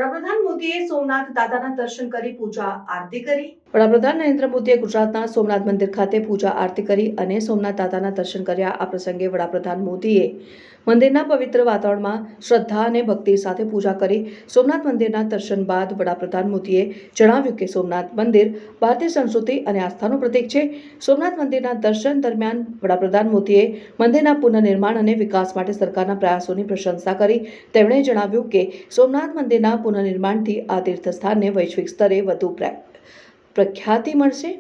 વડાપ્રધાન મોદીએ સોમનાથ દાદાના દર્શન કરી પૂજા આરતી કરી। વડાપ્રધાન નરેન્દ્ર મોદીએ ગુજરાતના સોમનાથ મંદિર ખાતે પૂજા આરતી કરી અને સોમનાથ દાદાના દર્શન કર્યા। આ પ્રસંગે વડાપ્રધાન મોદીએ મંદિરના પવિત્ર વાતાવરણમાં શ્રદ્ધા અને ભક્તિ સાથે પૂજા કરી। સોમનાથ મંદિરના દર્શન બાદ વડાપ્રધાન મોદીએ જણાવ્યું કે સોમનાથ મંદિર ભારતીય સંસ્કૃતિ અને આસ્થાનું પ્રતીક છે। સોમનાથ મંદિરના દર્શન દરમિયાન વડાપ્રધાન મોદીએ મંદિરના પુનઃનિર્માણ અને વિકાસ માટે સરકારના પ્રયાસોની પ્રશંસા કરી। તેમણે જણાવ્યું કે સોમનાથ મંદિરના પુનઃનિર્માણથી આ તીર્થસ્થાનને વૈશ્વિક સ્તરે વધુ પ્રખ્યાતિ મળશે।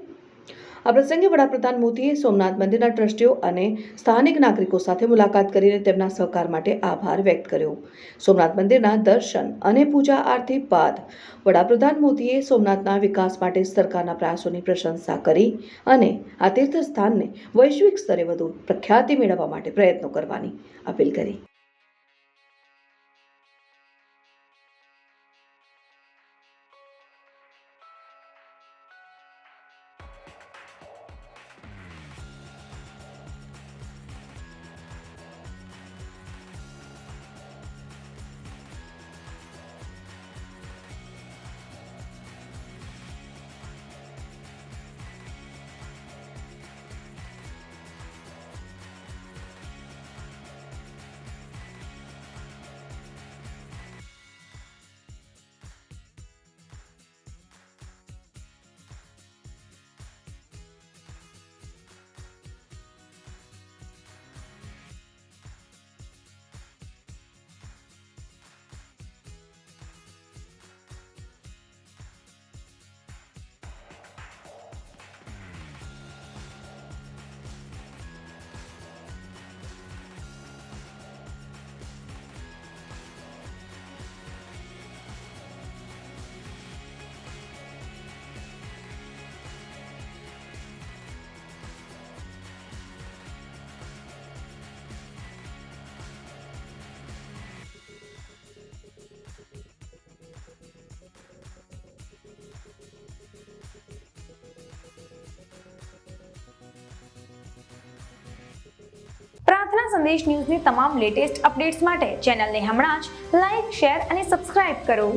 આ પ્રસંગે વડાપ્રધાન મોદીએ સોમનાથ મંદિરના ટ્રસ્ટીઓ અને સ્થાનિક નાગરિકો સાથે મુલાકાત કરીને તેમના સહકાર માટે આભાર વ્યક્ત કર્યો। સોમનાથ મંદિરના દર્શન અને પૂજા આરતી બાદ વડાપ્રધાન મોદીએ સોમનાથના વિકાસ માટે સરકારના પ્રયાસોની પ્રશંસા કરી અને આ તીર્થસ્થાનને વૈશ્વિક સ્તરે વધુ પ્રખ્યાતિ મેળવવા માટે પ્રયત્નો કરવાની અપીલ કરી। પ્રાર્થના સંદેશ ન્યૂઝની તમામ લેટેસ્ટ અપડેટ્સ માટે ચેનલને હમણાં જ લાઇક, શેર અને સબસ્ક્રાઇબ કરો।